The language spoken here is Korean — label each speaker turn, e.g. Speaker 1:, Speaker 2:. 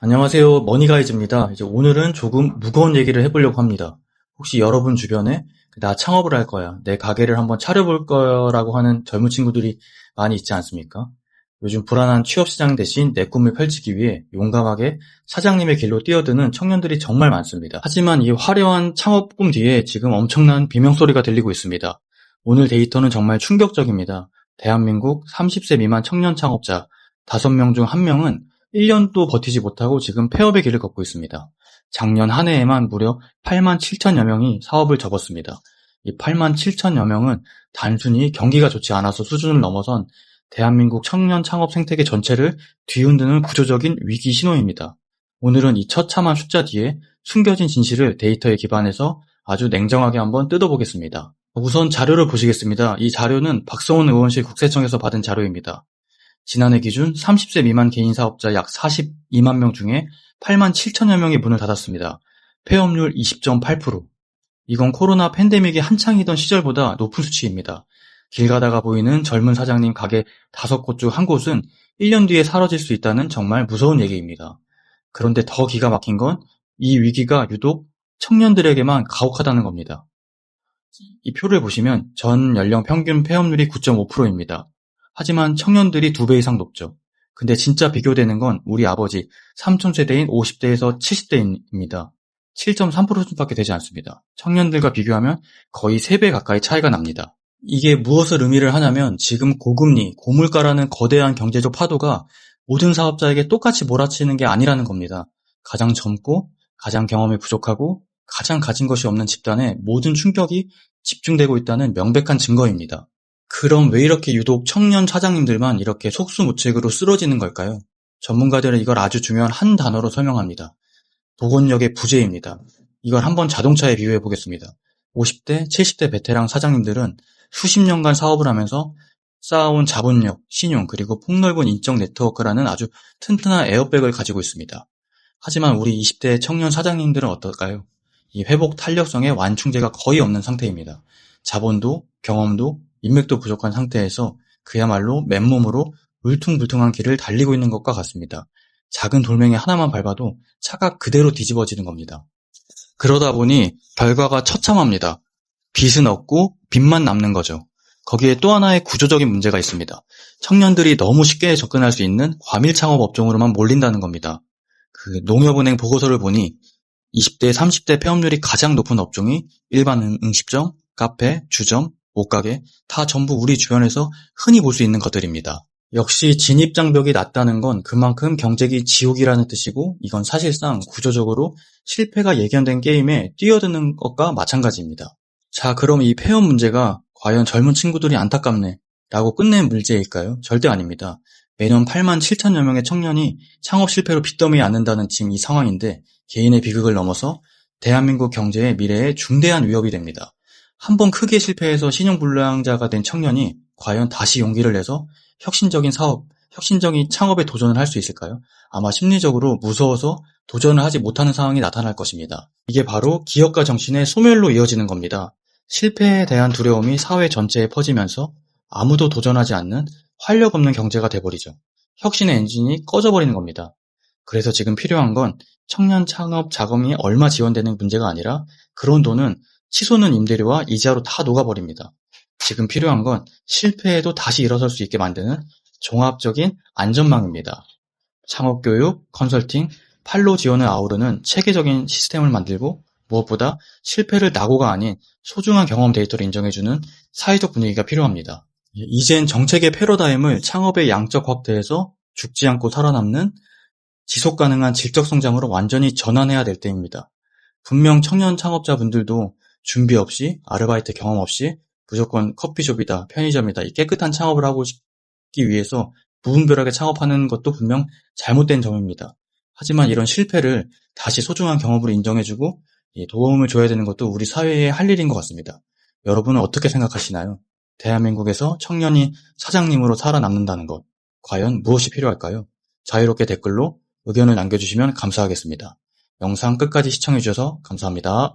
Speaker 1: 안녕하세요. 머니가이즈입니다. 이제 오늘은 조금 무거운 얘기를 해보려고 합니다. 혹시 여러분 주변에 나 창업을 할 거야, 내 가게를 한번 차려볼 거라고 하는 젊은 친구들이 많이 있지 않습니까? 요즘 불안한 취업 시장 대신 내 꿈을 펼치기 위해 용감하게 사장님의 길로 뛰어드는 청년들이 정말 많습니다. 하지만 이 화려한 창업 꿈 뒤에 지금 엄청난 비명소리가 들리고 있습니다. 오늘 데이터는 정말 충격적입니다. 대한민국 30세 미만 청년 창업자 5명 중 1명은 1년도 버티지 못하고 지금 폐업의 길을 걷고 있습니다. 작년 한 해에만 무려 8만 7천여 명이 사업을 접었습니다. 이 8만 7천여 명은 단순히 경기가 좋지 않아서 수준을 넘어선 대한민국 청년 창업 생태계 전체를 뒤흔드는 구조적인 위기 신호입니다. 오늘은 이 처참한 숫자 뒤에 숨겨진 진실을 데이터에 기반해서 아주 냉정하게 한번 뜯어보겠습니다. 우선 자료를 보시겠습니다. 이 자료는 박성훈 의원실 국세청에서 받은 자료입니다. 지난해 기준 30세 미만 개인 사업자 약 42만 명 중에 8만 7천여 명이 문을 닫았습니다. 폐업률 20.8%. 이건 코로나 팬데믹이 한창이던 시절보다 높은 수치입니다. 길 가다가 보이는 젊은 사장님 가게 5곳 중 1곳은 1년 뒤에 사라질 수 있다는 정말 무서운 얘기입니다. 그런데 더 기가 막힌 건 이 위기가 유독 청년들에게만 가혹하다는 겁니다. 이 표를 보시면 전 연령 평균 폐업률이 9.5%입니다. 하지만 청년들이 2배 이상 높죠. 근데 진짜 비교되는 건 우리 아버지, 삼촌 세대인 50대에서 70대입니다. 7.3%밖에 되지 않습니다. 청년들과 비교하면 거의 3배 가까이 차이가 납니다. 이게 무엇을 의미를 하냐면 지금 고금리, 고물가라는 거대한 경제적 파도가 모든 사업자에게 똑같이 몰아치는 게 아니라는 겁니다. 가장 젊고 가장 경험이 부족하고 가장 가진 것이 없는 집단에 모든 충격이 집중되고 있다는 명백한 증거입니다. 그럼 왜 이렇게 유독 청년 사장님들만 이렇게 속수무책으로 쓰러지는 걸까요? 전문가들은 이걸 아주 중요한 한 단어로 설명합니다. 보건력의 부재입니다. 이걸 한번 자동차에 비유해 보겠습니다. 50대, 70대 베테랑 사장님들은 수십 년간 사업을 하면서 쌓아온 자본력, 신용, 그리고 폭넓은 인적 네트워크라는 아주 튼튼한 에어백을 가지고 있습니다. 하지만 우리 20대 청년 사장님들은 어떨까요? 이 회복 탄력성의 완충제가 거의 없는 상태입니다. 자본도, 경험도, 인맥도 부족한 상태에서 그야말로 맨몸으로 울퉁불퉁한 길을 달리고 있는 것과 같습니다. 작은 돌멩이 하나만 밟아도 차가 그대로 뒤집어지는 겁니다. 그러다 보니 결과가 처참합니다. 빚은 없고 빚만 남는 거죠. 거기에 또 하나의 구조적인 문제가 있습니다. 청년들이 너무 쉽게 접근할 수 있는 과밀 창업 업종으로만 몰린다는 겁니다. 농협은행 보고서를 보니 20대, 30대 폐업률이 가장 높은 업종이 일반 음식점, 카페, 주점, 옷가게 다 전부 우리 주변에서 흔히 볼 수 있는 것들입니다. 역시 진입장벽이 낮다는 건 그만큼 경쟁이 지옥이라는 뜻이고 이건 사실상 구조적으로 실패가 예견된 게임에 뛰어드는 것과 마찬가지입니다. 자, 그럼 이 폐업 문제가 과연 젊은 친구들이 안타깝네 라고 끝낸 문제일까요? 절대 아닙니다. 매년 8만 7천여 명의 청년이 창업 실패로 빚더미에 앉는다는 지금 이 상황인데 개인의 비극을 넘어서 대한민국 경제의 미래에 중대한 위협이 됩니다. 한번 크게 실패해서 신용불량자가 된 청년이 과연 다시 용기를 내서 혁신적인 사업, 혁신적인 창업에 도전을 할 수 있을까요? 아마 심리적으로 무서워서 도전을 하지 못하는 상황이 나타날 것입니다. 이게 바로 기업가 정신의 소멸로 이어지는 겁니다. 실패에 대한 두려움이 사회 전체에 퍼지면서 아무도 도전하지 않는 활력 없는 경제가 돼버리죠. 혁신의 엔진이 꺼져버리는 겁니다. 그래서 지금 필요한 건 청년 창업 자금이 얼마 지원되는 문제가 아니라 그런 돈은 치솟는 임대료와 이자로 다 녹아버립니다. 지금 필요한 건 실패해도 다시 일어설 수 있게 만드는 종합적인 안전망입니다. 창업교육, 컨설팅, 판로 지원을 아우르는 체계적인 시스템을 만들고 무엇보다 실패를 낙오가 아닌 소중한 경험 데이터를 인정해주는 사회적 분위기가 필요합니다. 이젠 정책의 패러다임을 창업의 양적 확대해서 죽지 않고 살아남는 지속가능한 질적 성장으로 완전히 전환해야 될 때입니다. 분명 청년 창업자분들도 준비 없이 아르바이트 경험 없이 무조건 커피숍이다, 편의점이다, 이 깨끗한 창업을 하고 싶기 위해서 무분별하게 창업하는 것도 분명 잘못된 점입니다. 하지만 이런 실패를 다시 소중한 경험으로 인정해주고 도움을 줘야 되는 것도 우리 사회의 할 일인 것 같습니다. 여러분은 어떻게 생각하시나요? 대한민국에서 청년이 사장님으로 살아남는다는 것, 과연 무엇이 필요할까요? 자유롭게 댓글로 의견을 남겨주시면 감사하겠습니다. 영상 끝까지 시청해주셔서 감사합니다.